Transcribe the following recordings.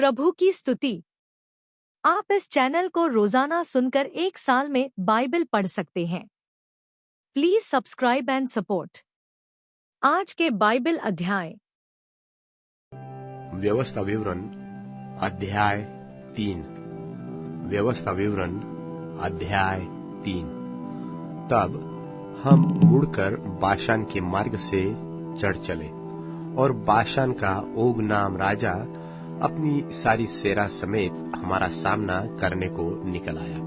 प्रभु की स्तुति। आप इस चैनल को रोजाना सुनकर 1 साल में बाइबल पढ़ सकते हैं। Please subscribe and support. आज के बाइबल अध्याय। व्यवस्था विवरण अध्याय 3। व्यवस्था विवरण अध्याय 3। तब हम मुड़कर बाशान के मार्ग से चढ़ चले, और बाशान का ओग नाम राजा अपनी सारी सेना समेत हमारा सामना करने को निकल आया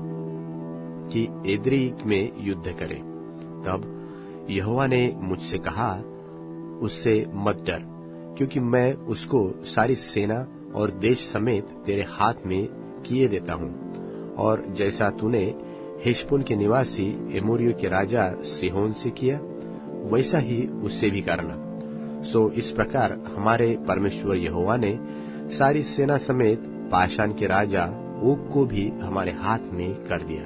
कि एद्री में युद्ध करे। तब यहोवा ने मुझसे कहा, उससे मत डर, क्योंकि मैं उसको सारी सेना और देश समेत तेरे हाथ में किए देता हूँ। और जैसा तूने हेशबोन के निवासी एमोरियों के राजा सीहोन से किया, वैसा ही उससे भी करना। सो इस प्रकार हमारे परमेश्वर यहोवा ने सारी सेना समेत बाशान के राजा ओग को भी हमारे हाथ में कर दिया,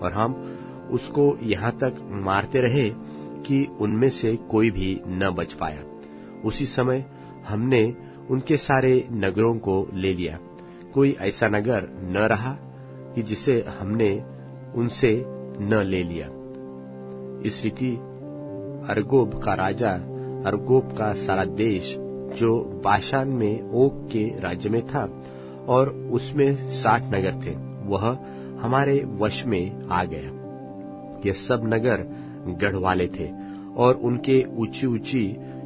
और हम उसको यहाँ तक मारते रहे कि उनमें से कोई भी न बच पाया। उसी समय हमने उनके सारे नगरों को ले लिया। कोई ऐसा नगर न रहा कि जिसे हमने उनसे न ले लिया। इस रीति अर्गोब का राजा, अर्गोब का सारा देश जो बाशान में ओग के राज्य में था, और उसमें 60 नगर थे, वह हमारे वश में आ गया। ये सब नगर गढ़ वाले थे, और उनके ऊंची ऊंची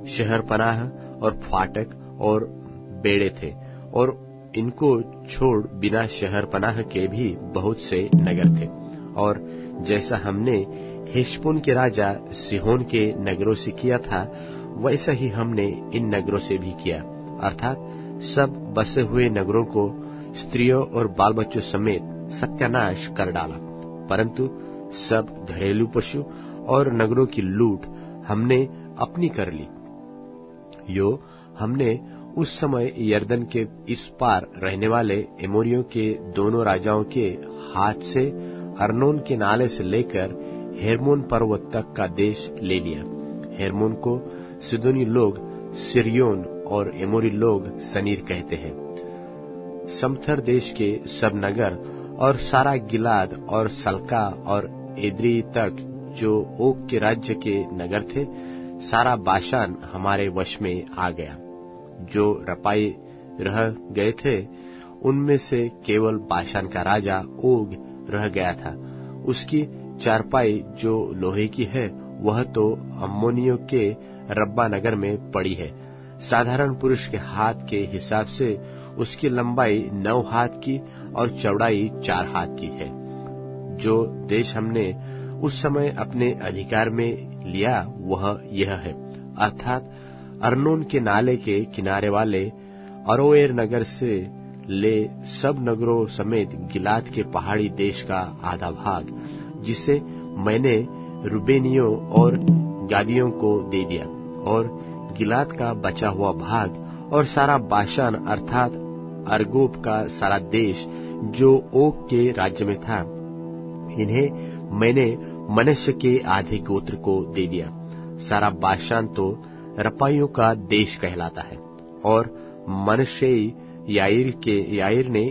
शहर पनाह और फाटक और बेड़े थे, और इनको छोड़ बिना शहर पनाह के भी बहुत से नगर थे। और जैसा हमने हेशबोन के राजा सीहोन के नगरों से किया था, वैसा ही हमने इन नगरों से भी किया, अर्थात सब बसे हुए नगरों को स्त्रियों और बाल बच्चों समेत सत्यानाश कर डाला। परंतु सब घरेलू पशु और नगरों की लूट हमने अपनी कर ली। यो हमने उस समय यरदन के इस पार रहने वाले एमोरियों के दोनों राजाओं के हाथ से अर्नोन के नाले से लेकर हेर्मोन पर्वत तक का देश ले लिया। हेर्मोन को सिदोनी लोग सिरियोन और एमोरी लोग सनीर कहते हैं। समथर देश के सब नगर और सारा गिलाद और सल्का और एद्री तक जो ओग के राज्य के नगर थे, सारा बाशान हमारे वश में आ गया। जो रपाई रह गए थे, उनमें से केवल बाशान का राजा ओग रह गया था। उसकी चारपाई जो लोहे की है, वह तो अम्मोनियों के रब्बा नगर में पड़ी है। साधारण पुरुष के हाथ के हिसाब से उसकी लंबाई 9 हाथ की और चौड़ाई 4 हाथ की है। जो देश हमने उस समय अपने अधिकार में लिया, वह यह है, अर्थात अर्नोन के नाले के किनारे वाले अरोएर नगर से ले सब नगरों समेत गिलाद के पहाड़ी देश का आधा भाग, जिसे मैंने रुबेनियों और गादियों को दे दिया, और गिलाद का बचा हुआ भाग, और सारा बाशान अर्थात अर्गोब का सारा देश जो ओग के राज्य में था, इन्हें मैंने मनश्शे के आधे गोत्र को दे दिया। सारा बाशान तो रपाइयों का देश कहलाता है। और मनश्शे याईर ने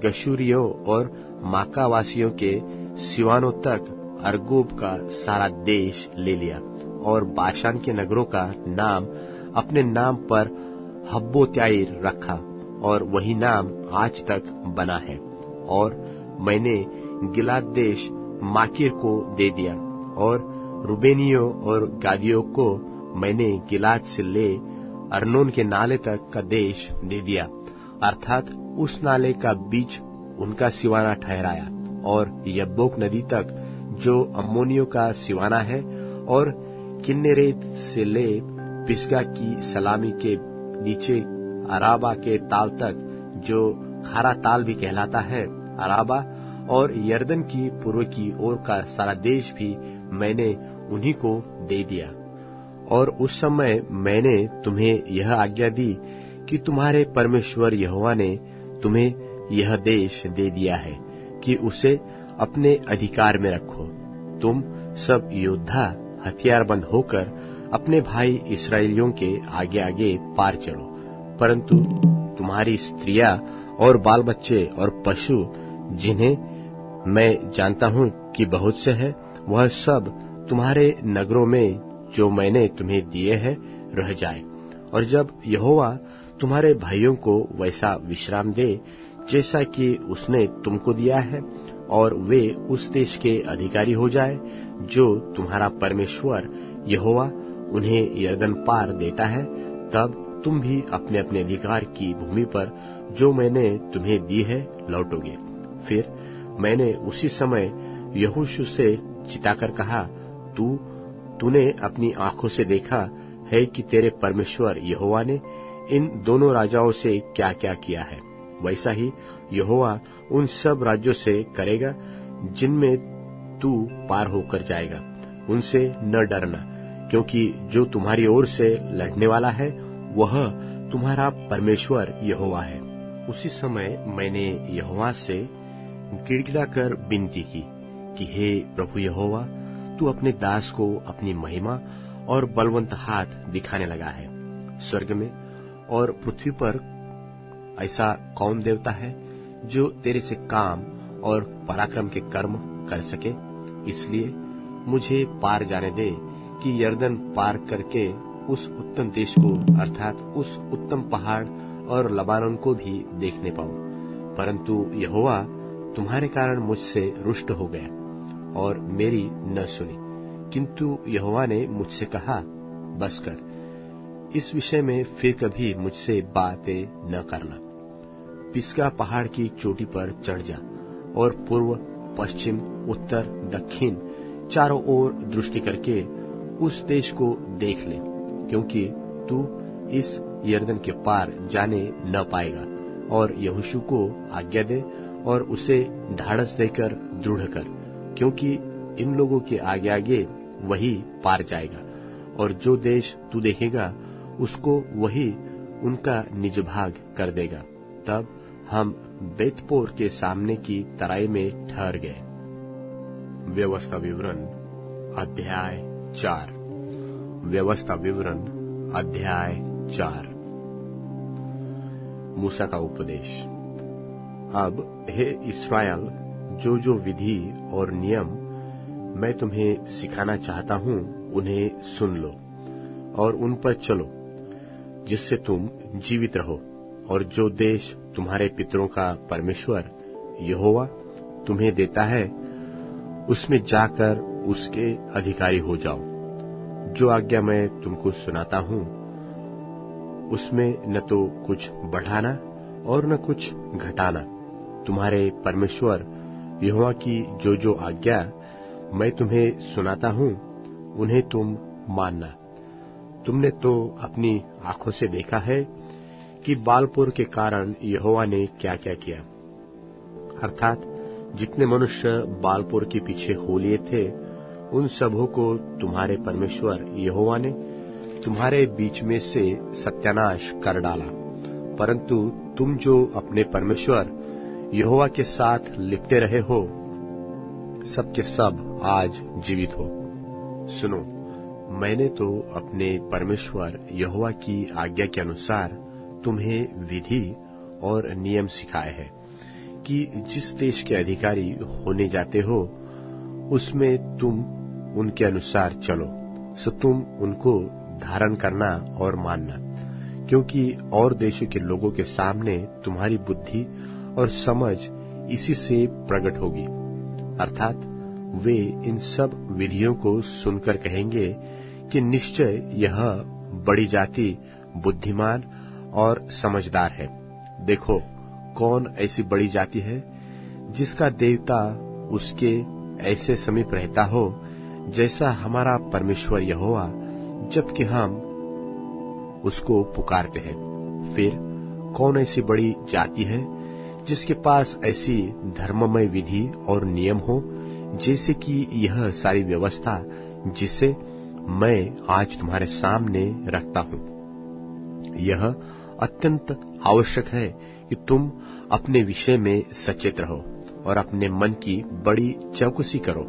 गशूरियों और माकावासियों के सिवानों तक अर्गोब का सारा देश ले लिया, और बाशान के नगरों का नाम अपने नाम पर हब्बोत्याईर रखा, और वही नाम आज तक बना है। और मैंने गिलाद देश माकीर को दे दिया, और रुबेनियों और गादियों को मैंने गिलाद से ले अर्नोन के नाले तक का देश दे दिया, अर्थात उस नाले का बीच उनका सिवाना ठहराया, और यब्बोक नदी तक जो अम्मोनियों का सिवाना है, और किन्नेरेत से ले पिसगा की सलामी के नीचे अराबा के ताल तक, जो खारा ताल भी कहलाता है, अराबा, और यरदन की पूर्व की ओर का सारा देश भी मैंने उन्हीं को दे दिया। और उस समय मैंने तुम्हें यह आज्ञा दी कि तुम्हारे परमेश्वर यहोवा ने तुम्हें यह देश दे दिया है कि उसे अपने अधिकार में रखो। तुम सब योद्धा हथियारबंद होकर अपने भाई इस्राएलियों के आगे आगे पार चलो, परंतु तुम्हारी स्त्रियां और बाल बच्चे और पशु जिन्हें मैं जानता हूं कि बहुत से हैं, वह सब तुम्हारे नगरों में जो मैंने तुम्हें दिए हैं रह जाए। और जब यहोवा तुम्हारे भाइयों को वैसा विश्राम दे जैसा कि उसने तुमको दिया है, और वे उस देश के अधिकारी हो जाए जो तुम्हारा परमेश्वर यहोवा उन्हें यरदन पार देता है, तब तुम भी अपने अपने अधिकार की भूमि पर जो मैंने तुम्हें दी है लौटोगे। फिर मैंने उसी समय यहोशू से चिताकर कहा, तूने अपनी आंखों से देखा है कि तेरे परमेश्वर यहोवा ने इन दोनों राजाओं से क्या क्या किया है, वैसा ही यहोवा उन सब राज्यों से करेगा जिनमें तू पार होकर जाएगा। उनसे न डरना, क्योंकि जो तुम्हारी ओर से लड़ने वाला है वह तुम्हारा परमेश्वर यहोवा है। उसी समय मैंने यहोवा से गिड़गिड़ाकर विनती की कि हे प्रभु यहोवा, तू अपने दास को अपनी महिमा और बलवंत हाथ दिखाने लगा है। स्वर्ग में और पृथ्वी पर ऐसा कौन देवता है जो तेरे से काम और पराक्रम के कर्म कर सके? इसलिए मुझे पार जाने दे कि यरदन पार करके उस उत्तम देश को, अर्थात उस उत्तम पहाड़ और लबानोन को भी देखने पाऊं। परंतु यहोवा तुम्हारे कारण मुझसे रुष्ट हो गया और मेरी न सुनी। किंतु यहोवा ने मुझसे कहा, बस कर, इस विषय में फिर कभी मुझसे बातें न करना। पिस्गा पहाड़ की चोटी पर चढ़ जा और पूर्व, पश्चिम, उत्तर, दक्षिण चारों ओर दृष्टि करके उस देश को देख ले, क्योंकि तू इस यरदन के पार जाने न पाएगा। और यहोशू को आज्ञा दे और उसे ढाढ़स देकर दृढ़ कर, क्योंकि इन लोगों के आगे आगे वही पार जाएगा, और जो देश तू देखेगा उसको वही उनका निज भाग कर देगा। तब हम बेतपोर के सामने की तराई में ठहर गए। व्यवस्था विवरण अध्याय 4। व्यवस्था विवरण अध्याय 4। मूसा का उपदेश। अब हे इस्राएल, जो विधि और नियम मैं तुम्हें सिखाना चाहता हूं उन्हें सुन लो और उन पर चलो, जिससे तुम जीवित रहो, और जो देश तुम्हारे पितरों का परमेश्वर यहोवा तुम्हें देता है उसमें जाकर उसके अधिकारी हो जाओ। जो आज्ञा मैं तुमको सुनाता हूं उसमें न तो कुछ बढ़ाना और न कुछ घटाना। तुम्हारे परमेश्वर यहोवा की जो आज्ञा मैं तुम्हें सुनाता हूं उन्हें तुम मानना। तुमने तो अपनी आंखों से देखा है कि बालपुर के कारण यहोवा ने क्या क्या किया, अर्थात जितने मनुष्य बालपुर के पीछे हो लिए थे उन सबों को तुम्हारे परमेश्वर यहोवा ने तुम्हारे बीच में से सत्यानाश कर डाला। परंतु तुम जो अपने परमेश्वर यहोवा के साथ लिपटे रहे हो, सब के सब आज जीवित हो। सुनो, मैंने तो अपने परमेश्वर यहोवा की आज्ञा के अनुसार तुम्हें विधि और नियम सिखाए हैं कि जिस देश के अधिकारी होने जाते हो उसमें तुम उनके अनुसार चलो, सो तुम उनको धारण करना और मानना, क्योंकि और देशों के लोगों के सामने तुम्हारी बुद्धि और समझ इसी से प्रकट होगी। अर्थात वे इन सब विधियों को सुनकर कहेंगे कि निश्चय यह बड़ी जाति बुद्धिमान और समझदार है। देखो, कौन ऐसी बड़ी जाति है जिसका देवता उसके ऐसे समीप रहता हो जैसा हमारा परमेश्वर यहोवा, जबकि हम उसको पुकारते हैं। फिर कौन ऐसी बड़ी जाति है जिसके पास ऐसी धर्ममय विधि और नियम हो, जैसे कि यह सारी व्यवस्था जिसे मैं आज तुम्हारे सामने रखता हूं। यह अत्यंत आवश्यक है कि तुम अपने विषय में सचेत रहो और अपने मन की बड़ी चौकसी करो।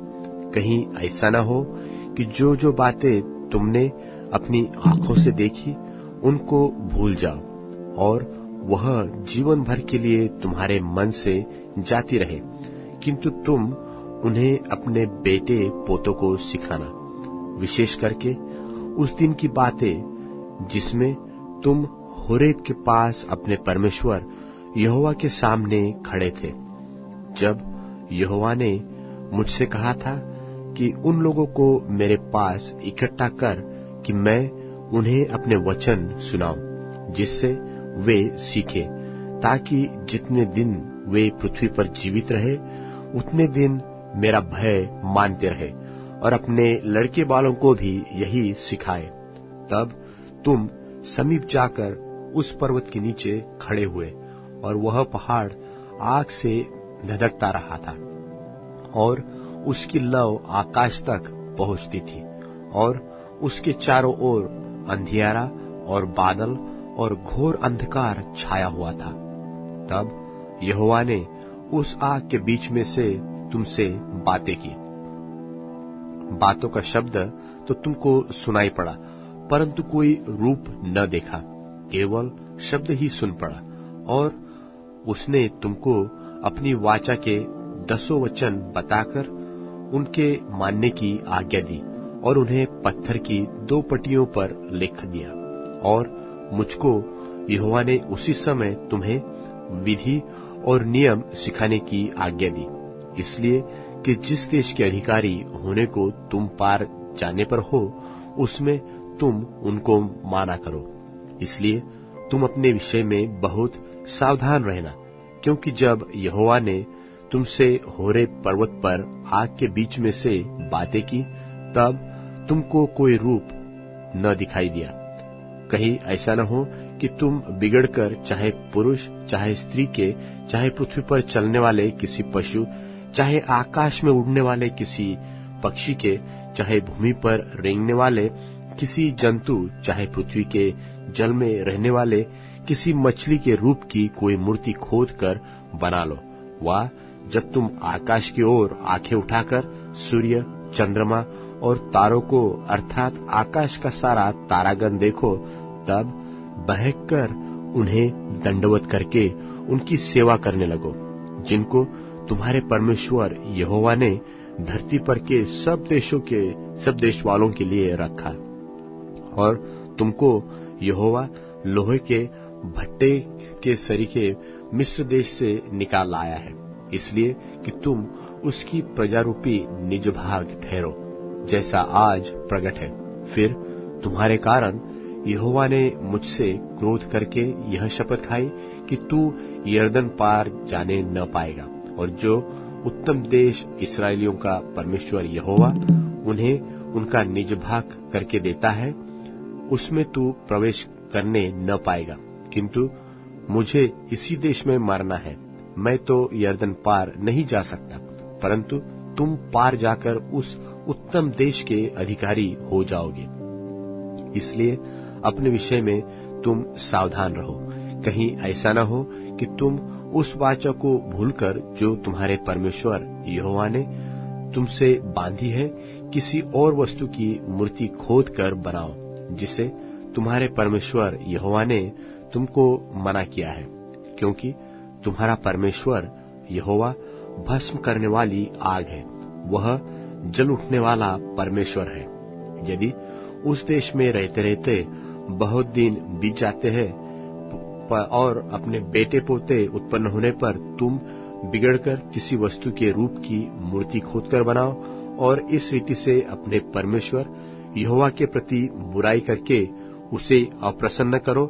कहीं ऐसा न हो कि जो बातें तुमने अपनी आंखों से देखी उनको भूल जाओ और वह जीवन भर के लिए तुम्हारे मन से जाती रहे, किंतु तुम उन्हें अपने बेटे पोतों को सिखाना, विशेष करके उस दिन की बातें जिसमें तुम होरेब के पास अपने परमेश्वर यहोवा के सामने खड़े थे, जब यहोवा ने मुझसे कहा था कि उन लोगों को मेरे पास इकट्ठा कर कि मैं उन्हें अपने वचन सुनाऊं, जिससे वे सीखे, ताकि जितने दिन वे पृथ्वी पर जीवित रहे उतने दिन मेरा भय मानते रहे और अपने लड़के बालों को भी यही सिखाए। तब तुम समीप जाकर उस पर्वत के नीचे खड़े हुए, और वह पहाड़ आग से धधकता रहा था और उसकी लौ आकाश तक पहुंचती थी, और उसके चारों ओर अंधियारा और बादल और घोर अंधकार छाया हुआ था। तब यहोवा ने उस आग के बीच में से तुमसे बातें की। बातों का शब्द तो तुमको सुनाई पड़ा, परंतु कोई रूप न देखा, केवल शब्द ही सुन पड़ा। और उसने तुमको अपनी वाचा के 10 वचन बताकर उनके मानने की आज्ञा दी और उन्हें पत्थर की 2 पट्टियों पर लिख दिया। और मुझको यहोवा ने उसी समय तुम्हें विधि और नियम सिखाने की आज्ञा दी, इसलिए कि जिस देश के अधिकारी होने को तुम पार जाने पर हो, उसमें तुम उनको माना करो। इसलिए तुम अपने विषय में बहुत सावधान रहना, क्योंकि जब यहोवा ने तुमसे होरेब पर्वत पर आग के बीच में से बातें की, तब तुमको कोई रूप न दिखाई दिया। कहीं ऐसा न हो कि तुम बिगड़कर चाहे पुरुष चाहे स्त्री के, चाहे पृथ्वी पर चलने वाले किसी पशु, चाहे आकाश में उड़ने वाले किसी पक्षी के, चाहे भूमि पर रेंगने वाले किसी जंतु, चाहे पृथ्वी के जल में रहने वाले किसी मछली के रूप की कोई मूर्ति खोद कर बना लो। वा जब तुम आकाश की ओर आंखें उठाकर सूर्य, चंद्रमा और तारों को अर्थात आकाश का सारा तारागण देखो, तब बहक उन्हें दंडवत करके उनकी सेवा करने लगो, जिनको तुम्हारे परमेश्वर यहोवा ने धरती पर के सब देश वालों के लिए रखा। और तुमको यहोवा लोहे के भट्टे के सरीखे मिस्र देश से निकाल लाया है, इसलिए कि तुम उसकी प्रजारूपी निज भाग ठहरो, जैसा आज प्रकट है। फिर तुम्हारे कारण यहोवा ने मुझसे क्रोध करके यह शपथ खाई कि तू यरदन पार जाने न पाएगा, और जो उत्तम देश इस्राएलियों का परमेश्वर यहोवा उन्हें उनका निज भाग करके देता है, उसमें तू प्रवेश करने न पाएगा, किंतु मुझे इसी देश में मरना है। मैं तो यरदन पार नहीं जा सकता, परंतु तुम पार जाकर उस उत्तम देश के अधिकारी हो जाओगे। इसलिए अपने विषय में तुम सावधान रहो, कहीं ऐसा न हो कि तुम उस वाचा को भूलकर जो तुम्हारे परमेश्वर यहोवा ने तुमसे बांधी है, किसी और वस्तु की मूर्ति खोद कर बनाओ, जिसे तुम्हारे परमेश्वर यहोवा ने तुमको मना किया है, क्योंकि तुम्हारा परमेश्वर यहोवा भस्म करने वाली आग है, वह जल उठने वाला परमेश्वर है। यदि उस देश में रहते रहते बहुत दिन बीत जाते हैं और अपने बेटे पोते उत्पन्न होने पर तुम बिगड़कर किसी वस्तु के रूप की मूर्ति खोदकर बनाओ और इस रीति से अपने परमेश्वर यहोवा के प्रति बुराई करके उसे अप्रसन्न करो,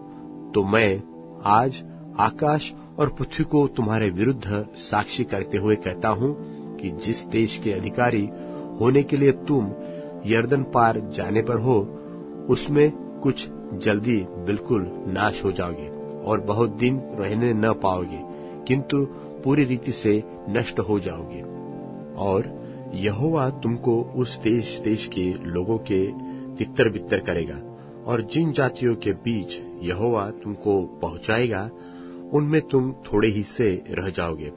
तो मैं आज आकाश और पृथ्वी को तुम्हारे विरुद्ध साक्षी करते हुए कहता हूं कि जिस देश के अधिकारी होने के लिए तुम यरदन पार जाने पर हो, उसमें कुछ जल्दी बिल्कुल नाश हो जाओगे और बहुत दिन रहने न पाओगे, किंतु पूरी रीति से नष्ट हो जाओगे। और यहोवा तुमको उस देश के लोगों के तितर बितर करेगा, और जिन जातियों के बीच यहोवा तुमको पहुंचाएगा, उनमें तुम थोड़े ही से रह जाओगे,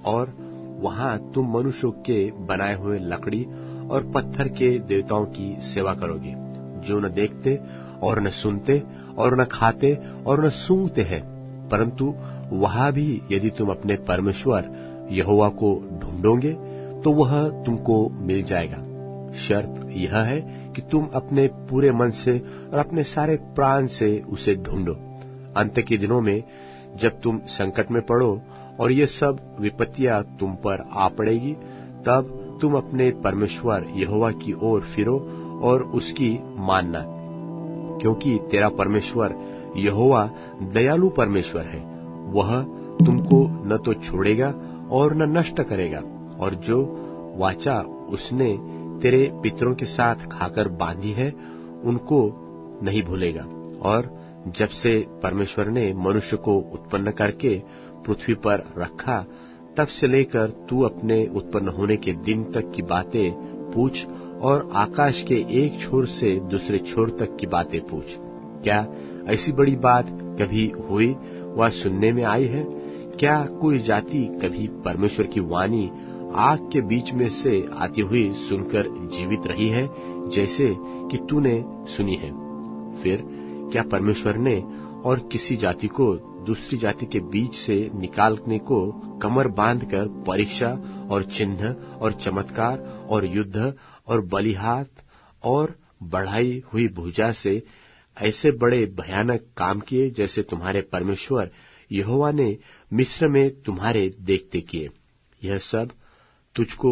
और वहां तुम मनुष्यों के बनाए हुए लकड़ी और पत्थर के देवताओं की सेवा करोगे, जो न देखते और न सुनते और न खाते और न सूंघते हैं, परंतु वहां भी यदि तुम अपने परमेश्वर यहोवा को ढूंढोगे तो वह तुमको मिल जाएगा। शर्त यह है कि तुम अपने पूरे मन से और अपने सारे प्राण से उसे ढूंढो। अंत के दिनों में जब तुम संकट में पड़ो और ये सब विपत्तियां तुम पर आ पड़ेगी, तब तुम अपने परमेश्वर यहोवा की ओर फिरो और उसकी मानना, क्योंकि तेरा परमेश्वर यहोवा दयालु परमेश्वर है। वह तुमको न तो छोड़ेगा और न नष्ट करेगा, और जो वाचा उसने तेरे पितरों के साथ खाकर बांधी है उनको नहीं भूलेगा। और जब से परमेश्वर ने मनुष्य को उत्पन्न करके पृथ्वी पर रखा, तब से लेकर तू अपने उत्पन्न होने के दिन तक की बातें पूछ और आकाश के एक छोर से दूसरे छोर तक की बातें पूछ। क्या ऐसी बड़ी बात कभी हुई व सुनने में आई है? क्या कोई जाति कभी परमेश्वर की वाणी आग के बीच में से आती हुई सुनकर जीवित रही है, जैसे कि तूने सुनी है? फिर क्या परमेश्वर ने और किसी जाति को दूसरी जाति के बीच से निकालने को कमर बांधकर परीक्षा और चिन्ह और चमत्कार और युद्ध और बलिहाथ और बढ़ाई हुई भुजा से ऐसे बड़े भयानक काम किए जैसे तुम्हारे परमेश्वर यहोवा ने मिस्र में तुम्हारे देखते किए? यह सब तुझको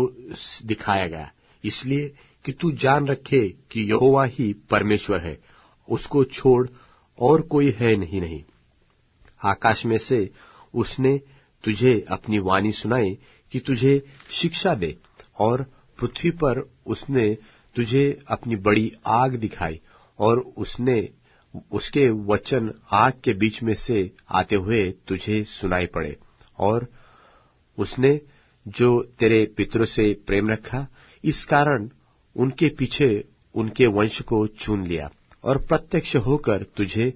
दिखाया गया इसलिए कि तू जान रखे कि यहोवा ही परमेश्वर है, उसको छोड़ और कोई है नहीं। आकाश में से उसने तुझे अपनी वाणी सुनाई कि तुझे शिक्षा दे, और पृथ्वी पर उसने तुझे अपनी बड़ी आग दिखाई, और उसने उसके वचन आग के बीच में से आते हुए तुझे सुनाई पड़े। और उसने जो तेरे पितरों से प्रेम रखा, इस कारण उनके पीछे उनके वंश को चुन लिया, और प्रत्यक्ष होकर तुझे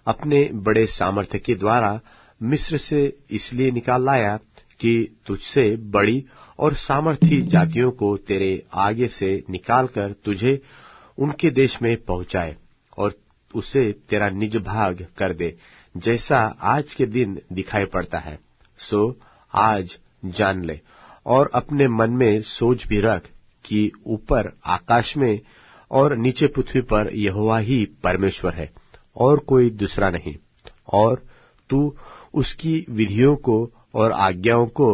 अपने बड़े सामर्थ्य के द्वारा मिस्र से इसलिए निकाल लाया कि तुझसे बड़ी और सामर्थी जातियों को तेरे आगे से निकालकर तुझे उनके देश में पहुंचाए और उसे तेरा निज भाग कर दे, जैसा आज के दिन दिखाई पड़ता है। सो आज जान ले और अपने मन में सोच भी रख कि ऊपर आकाश में और नीचे पृथ्वी पर यहोवा ही परमेश्वर है और कोई दूसरा नहीं। और तू उसकी विधियों को और आज्ञाओं को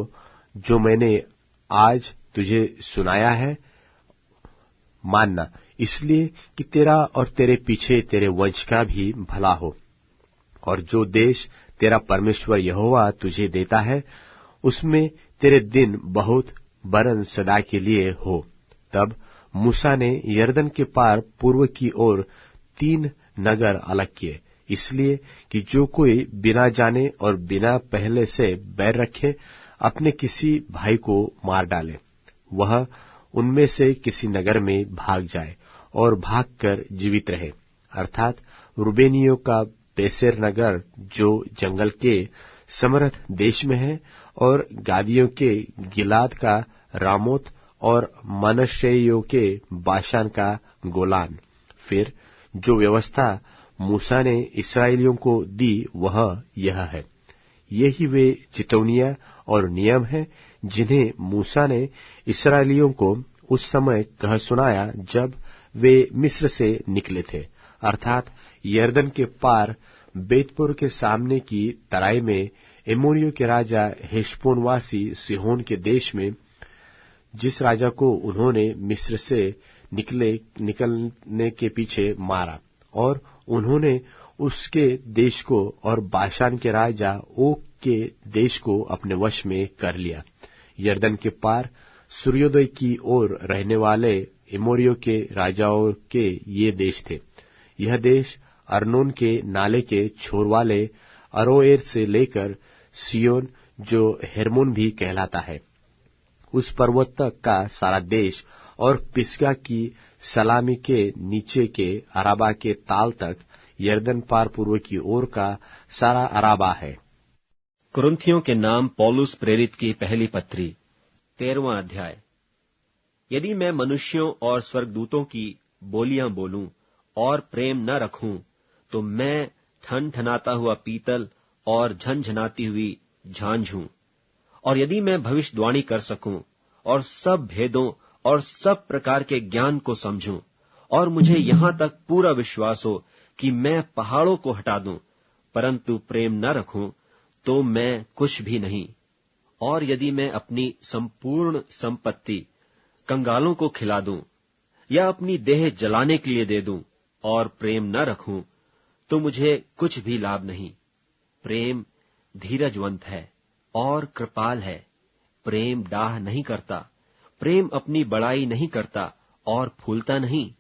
जो मैंने आज तुझे सुनाया है मानना, इसलिए कि तेरा और तेरे पीछे तेरे वंश का भी भला हो। और जो देश तेरा परमेश्वर यहोवा तुझे देता है, उसमें तेरे दिन बहुत बरन सदा के लिए हो। तब मूसा ने यरदन के पार पूर्व की ओर 3 नगर अलग किए, इसलिए कि जो कोई बिना जाने और बिना पहले से बैर रखे अपने किसी भाई को मार डाले, वह उनमें से किसी नगर में भाग जाए और भागकर जीवित रहे। अर्थात रूबेनियों का बेसेर नगर जो जंगल के समरथ देश में है, और गादियों के गिलाद का रामोत, और मनश्शेइयों के बाशान का गोलान। फिर जो व्यवस्था मूसा ने इस्राएलियों को दी वह यह है। यही वे चितौनियां और नियम हैं जिन्हें मूसा ने इस्राएलियों को उस समय कह सुनाया जब वे मिस्र से निकले थे, अर्थात यरदन के पार बेतपुर के सामने की तराई में एमोरियों के राजा हेशबोनवासी सिहोन के देश में, जिस राजा को उन्होंने मिस्र से निकलने के पीछे मारा, और उन्होंने उसके देश को और बाशान के राजा ओग के देश को अपने वश में कर लिया। यरदन के पार सूर्योदय की ओर रहने वाले एमोरियों के राजाओं के ये देश थे। यह देश अर्नोन के नाले के छोर वाले अरोएर से लेकर सियोन, जो हेर्मोन भी कहलाता है, उस पर्वत तक का सारा देश, और पिसगा की सलामी के नीचे के अराबा के ताल तक यरदन पार पूर्व की ओर का सारा अराबा है। कुरिन्थियों के नाम पौलुस प्रेरित की पहली पत्री 13वां अध्याय। यदि मैं मनुष्यों और स्वर्गदूतों की बोलियां बोलूं और प्रेम न रखूं, तो मैं ठन ठनाता हुआ पीतल और झनझनाती हुई झांझ हूं। और यदि मैं भविष्यवाणी कर सकूं और सब भेदों और सब प्रकार के ज्ञान को समझूं, और मुझे यहां तक पूरा विश्वास हो कि मैं पहाड़ों को हटा दूं, परंतु प्रेम न रखूं, तो मैं कुछ भी नहीं। और यदि मैं अपनी संपूर्ण संपत्ति कंगालों को खिला दूं या अपनी देह जलाने के लिए दे दूं और प्रेम न रखूं, तो मुझे कुछ भी लाभ नहीं। प्रेम धीरजवंत है और कृपाल है। प्रेम डाह नहीं करता, प्रेम अपनी बड़ाई नहीं करता और फूलता नहीं।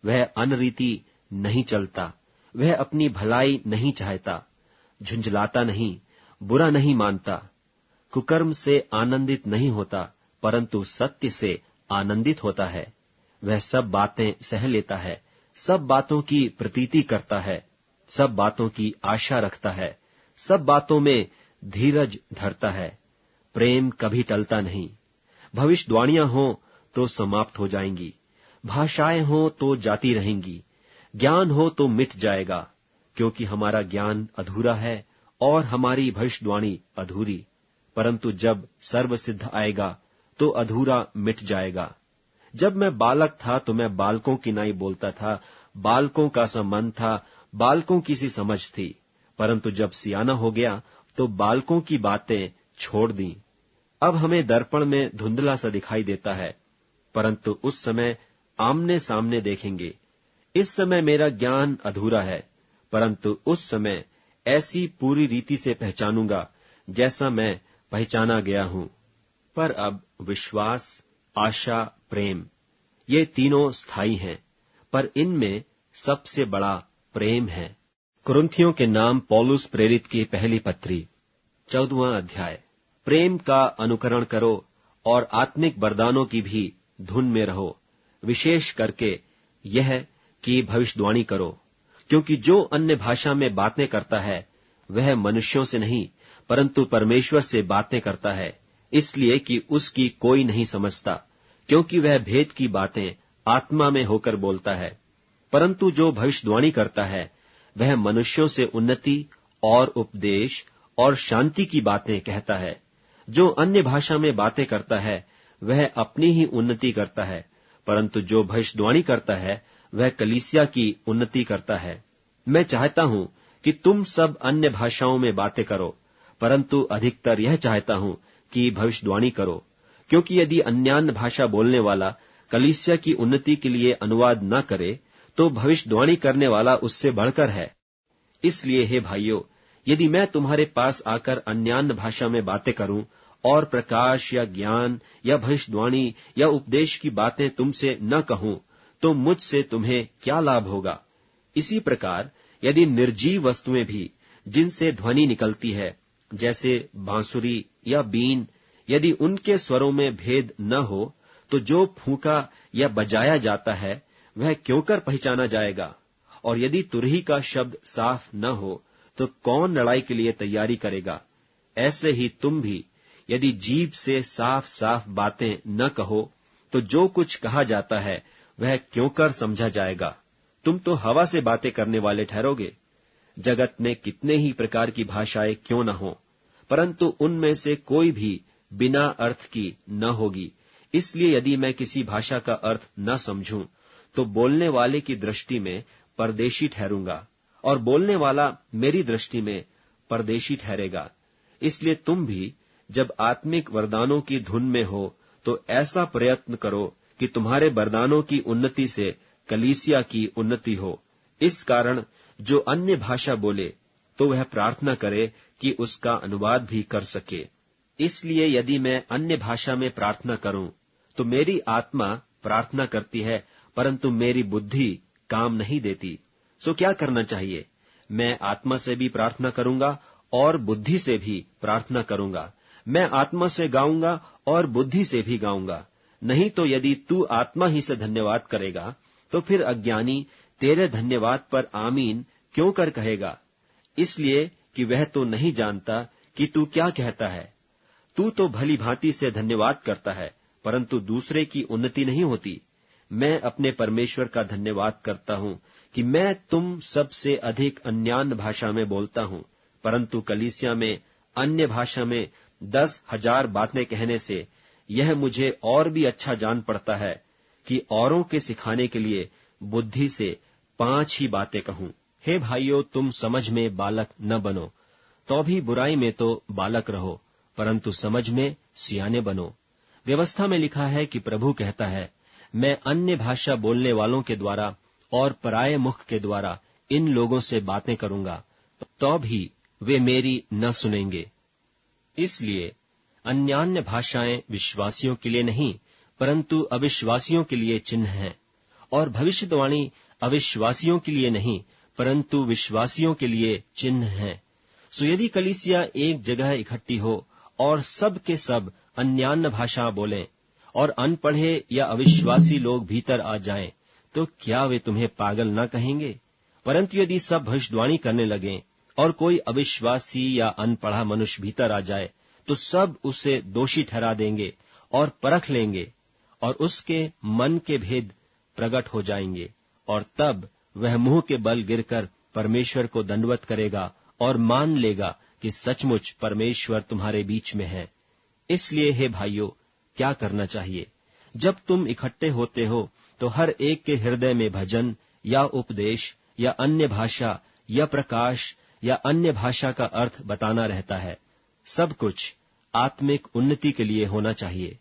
वह अनरीति नहीं चलता, वह अपनी भलाई नहीं चाहता, झुंझलाता नहीं, बुरा नहीं मानता, कुकर्म से आनंदित नहीं होता, परंतु सत्य से आनंदित होता है। वह सब बातें सह लेता है, सब बातों की प्रतीति करता है, सब बातों की आशा रखता है, सब बातों में धीरज धरता है। प्रेम कभी टलता नहीं। भविष्यवाणियां हों तो समाप्त हो जाएंगी, भाषाएं हों तो जाती रहेंगी, ज्ञान हो तो मिट जाएगा, क्योंकि हमारा ज्ञान अधूरा है और हमारी भविष्यवाणी अधूरी। परंतु जब सर्वसिद्ध आएगा तो अधूरा मिट जाएगा। जब मैं बालक था तो मैं बालकों की नाई बोलता था, बालकों का सा मन था, बालकों की सी समझ थी। परंतु जब सियाना हो गया तो बालकों की बातें छोड़ दी। अब हमें दर्पण में धुंधला सा दिखाई देता है, परंतु उस समय आमने सामने देखेंगे। इस समय मेरा ज्ञान अधूरा है, परंतु उस समय ऐसी पूरी रीति से पहचानूंगा जैसा मैं पहचाना गया हूं। पर अब विश्वास, आशा, प्रेम, ये तीनों स्थायी हैं, पर इनमें सबसे बड़ा प्रेम है। कुरिन्थियों के नाम पौलुस प्रेरित की पहली पत्री, 14वां अध्याय। प्रेम का अनुकरण करो और आत्मिक वरदानों की भी धुन में रहो, विशेष करके यह कि भविष्यवाणी करो, क्योंकि जो अन्य भाषा में बातें करता है वह मनुष्यों से नहीं परंतु परमेश्वर से बातें करता है, इसलिए कि उसकी कोई नहीं समझता, क्योंकि वह भेद की बातें आत्मा में होकर बोलता है। परंतु जो भविष्यवाणी करता है वह मनुष्यों से उन्नति और उपदेश और शांति की बातें कहता है। जो अन्य भाषा में बातें करता है वह अपनी ही उन्नति करता है, परंतु जो भविष्यवाणी करता है वह कलीसिया की उन्नति करता है। मैं चाहता हूं कि तुम सब अन्य भाषाओं में बातें करो, परंतु अधिकतर यह चाहता हूं कि भविष्यवाणी करो, क्योंकि यदि अन्यान्य भाषा बोलने वाला कलीसिया की उन्नति के लिए अनुवाद न करे तो भविष्यवाणी करने वाला उससे बढ़कर है। इसलिए हे भाइयों, यदि मैं तुम्हारे पास आकर अन्यान्य भाषा में बातें करूं और प्रकाश या ज्ञान या भविष्यवाणी या उपदेश की बातें तुमसे न कहूं, तो मुझसे तुम्हें क्या लाभ होगा? इसी प्रकार यदि निर्जीव वस्तुएं भी जिनसे ध्वनि निकलती है, जैसे बांसुरी या बीन, यदि उनके स्वरों में भेद न हो, तो जो फूंका या बजाया जाता है वह क्यों कर पहचाना जाएगा? और यदि तुरही का शब्द साफ न हो तो कौन लड़ाई के लिए तैयारी करेगा? ऐसे ही तुम भी यदि जीभ से साफ साफ बातें न कहो तो जो कुछ कहा जाता है वह क्यों कर समझा जाएगा? तुम तो हवा से बातें करने वाले ठहरोगे। जगत में कितने ही प्रकार की भाषाएं क्यों न हो, परंतु उनमें से कोई भी बिना अर्थ की न होगी। इसलिए यदि मैं किसी भाषा का अर्थ न समझूं तो बोलने वाले की दृष्टि में परदेशी ठहरूंगा और बोलने वाला मेरी दृष्टि में परदेशी ठहरेगा। इसलिए तुम भी जब आत्मिक वरदानों की धुन में हो तो ऐसा प्रयत्न करो कि तुम्हारे वरदानों की उन्नति से कलीसिया की उन्नति हो। इस कारण जो अन्य भाषा बोले तो वह प्रार्थना करे कि उसका अनुवाद भी कर सके। इसलिए यदि मैं अन्य भाषा में प्रार्थना करूं तो मेरी आत्मा प्रार्थना करती है, परंतु मेरी बुद्धि काम नहीं देती। सो क्या करना चाहिए? मैं आत्मा से भी प्रार्थना करूंगा और बुद्धि से भी प्रार्थना करूंगा। मैं आत्मा से गाऊंगा और बुद्धि से भी गाऊंगा। नहीं तो यदि तू आत्मा ही से धन्यवाद करेगा तो फिर अज्ञानी तेरे धन्यवाद पर आमीन क्यों कर कहेगा? इसलिए कि वह तो नहीं जानता कि तू क्या कहता है। तू तो भली भांति से धन्यवाद करता है, परंतु दूसरे की उन्नति नहीं होती। मैं अपने परमेश्वर का धन्यवाद करता हूं कि मैं तुम सबसे अधिक अन्यान्य भाषा में बोलता हूं, परंतु कलीसिया में अन्य भाषा में 10,000 बातें कहने से यह मुझे और भी अच्छा जान पड़ता है कि औरों के सिखाने के लिए बुद्धि से 5 ही बातें कहूं। हे भाइयों, तुम समझ में बालक न बनो, तो भी बुराई में तो बालक रहो, परंतु समझ में सियाने बनो। व्यवस्था में लिखा है कि प्रभु कहता है, मैं अन्य भाषा बोलने वालों के द्वारा और पराये मुख के द्वारा इन लोगों से बातें करूंगा, तो भी वे मेरी न सुनेंगे। इसलिए अन्यान्य भाषाएं विश्वासियों के लिए नहीं, परंतु अविश्वासियों के लिए चिन्ह हैं, और भविष्यवाणी अविश्वासियों के लिए नहीं, परंतु विश्वासियों के लिए चिन्ह हैं। सो यदि कलीसिया एक जगह इकट्ठी हो और सब के सब अन्यान्य भाषा बोलें और अनपढ़े या अविश्वासी लोग भीतर आ जाएं, तो क्या वे तुम्हें पागल न कहेंगे? परंतु यदि सब भविष्यवाणी करने लगें और कोई अविश्वासी या अनपढ़ा मनुष्य भीतर आ जाए, तो सब उसे दोषी ठहरा देंगे और परख लेंगे, और उसके मन के भेद प्रकट हो जाएंगे, और तब वह मुंह के बल गिरकर परमेश्वर को दंडवत करेगा और मान लेगा कि सचमुच परमेश्वर तुम्हारे बीच में है। इसलिए हे भाइयों, क्या करना चाहिए? जब तुम इकट्ठे होते हो तो हर एक के हृदय में भजन या उपदेश या अन्य भाषा या प्रकाश या अन्य भाषा का अर्थ बताना रहता है। सब कुछ आत्मिक उन्नति के लिए होना चाहिए।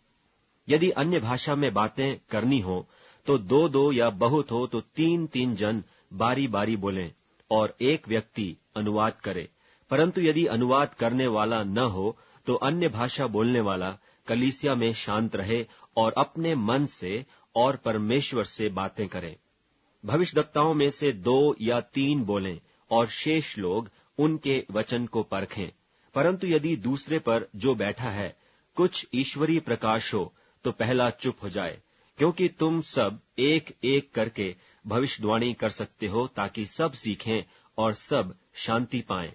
यदि अन्य भाषा में बातें करनी हो तो 2-2 या बहुत हो तो 3-3 जन बारी बारी बोलें और एक व्यक्ति अनुवाद करे। परंतु यदि अनुवाद करने वाला न हो तो अन्य भाषा बोलने वाला कलीसिया में शांत रहे और अपने मन से और परमेश्वर से बातें करे। भविष्यद्वक्ताओं में से 2 या 3 बोलें और शेष लोग उनके वचन को परखें। परंतु यदि दूसरे पर जो बैठा है कुछ ईश्वरीय प्रकाश हो तो पहला चुप हो जाए, क्योंकि तुम सब एक एक करके भविष्यवाणी कर सकते हो, ताकि सब सीखें और सब शांति पाएं।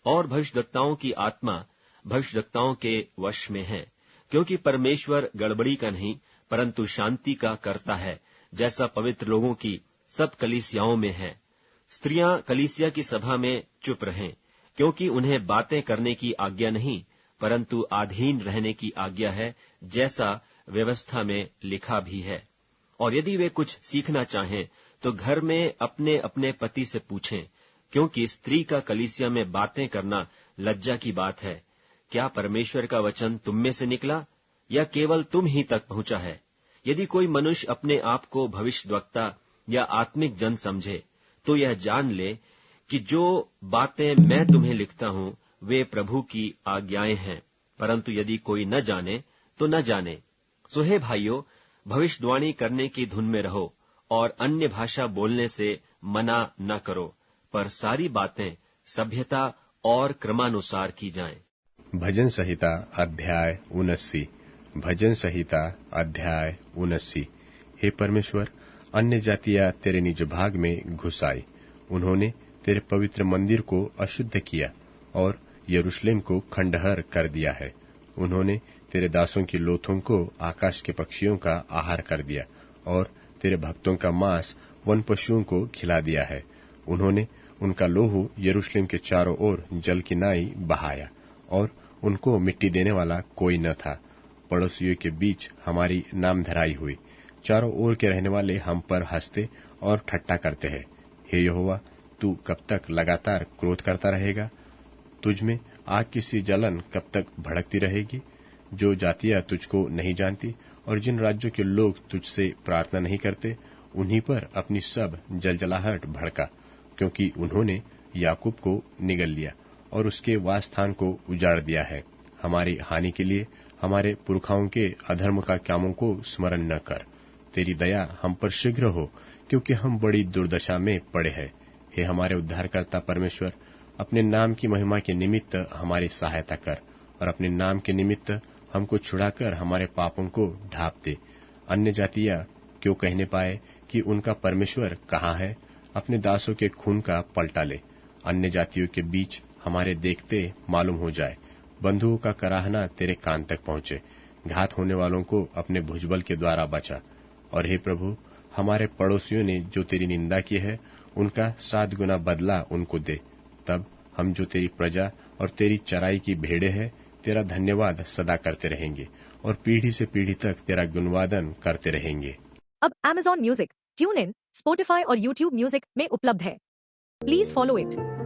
और भविष्यद्वक्ताओं की आत्मा भविष्यद्वक्ताओं के वश में है, क्योंकि परमेश्वर गड़बड़ी का नहीं परंतु शांति का करता है, जैसा पवित्र लोगों की सब कलीसियाओं में है। स्त्रियां कलीसिया की सभा में चुप रहें, क्योंकि उन्हें बातें करने की आज्ञा नहीं परंतु अधीन रहने की आज्ञा है, जैसा व्यवस्था में लिखा भी है। और यदि वे कुछ सीखना चाहें तो घर में अपने अपने पति से पूछें, क्योंकि स्त्री का कलीसिया में बातें करना लज्जा की बात है। क्या परमेश्वर का वचन तुम में से निकला या केवल तुम ही तक पहुंचा है? यदि कोई मनुष्य अपने आप को भविष्यद्वक्ता या आत्मिक जन समझे तो यह जान ले कि जो बातें मैं तुम्हें लिखता हूं वे प्रभु की आज्ञाएं हैं। परंतु यदि कोई न जाने तो न जाने। सो हे भाइयों, भविष्यवाणी करने की धुन में रहो और अन्य भाषा बोलने से मना न करो, पर सारी बातें सभ्यता और क्रमानुसार की जाएं। भजन संहिता अध्याय 79। भजन संहिता अध्याय 79। हे परमेश्वर, अन्य जातियां तेरे निज भाग में घुस आई। उन्होंने तेरे पवित्र मंदिर को अशुद्ध किया और यरूशलेम को खंडहर कर दिया है। उन्होंने तेरे दासों की लोथों को आकाश के पक्षियों का आहार कर दिया और तेरे भक्तों का मांस वन पशुओं को खिला दिया है। उन्होंने उनका लोहू यरूशलेम के चारों ओर जल की नाई बहाया और उनको मिट्टी देने वाला कोई न था। पड़ोसियों के बीच हमारी नामधराई हुई। चारों ओर के रहने वाले हम पर हंसते और ठट्ठा करते हैं। हे यहोवा, तू कब तक लगातार क्रोध करता रहेगा? तुझ में आग की सी जलन कब तक भड़कती रहेगी? जो जातियां तुझको नहीं जानती और जिन राज्यों के लोग तुझसे प्रार्थना नहीं करते, उन्हीं पर अपनी सब जलजलाहट भड़का, क्योंकि उन्होंने याकूब को निगल लिया और उसके वासस्थान को उजाड़ दिया है। हमारी हानि के लिए हमारे पुरखाओं के अधर्म का कामों को स्मरण न कर। तेरी दया हम पर शीघ्र हो, क्योंकि हम बड़ी दुर्दशा में पड़े हैं। हे हमारे उद्धारकर्ता परमेश्वर, अपने नाम की महिमा के निमित्त हमारी सहायता कर और अपने नाम के निमित्त हमको छुड़ाकर हमारे पापों को ढांप दे। अन्य जातियां क्यों कहने पाए कि उनका परमेश्वर कहाँ है? अपने दासों के खून का पलटा ले। अन्य जातियों के बीच हमारे देखते मालूम हो जाए। बंधुओं का कराहना तेरे कान तक पहुंचे। घात होने वालों को अपने भुजबल के द्वारा बचा। और हे प्रभु, हमारे पड़ोसियों ने जो तेरी निंदा की है, उनका 7 गुना बदला उनको दे। तब हम जो तेरी प्रजा और तेरी चराई की भेड़े हैं, तेरा धन्यवाद सदा करते रहेंगे और पीढ़ी से पीढ़ी तक तेरा गुणवादन करते रहेंगे। अब Amazon music, tune in, Spotify और YouTube म्यूजिक में उपलब्ध है। Please follow it.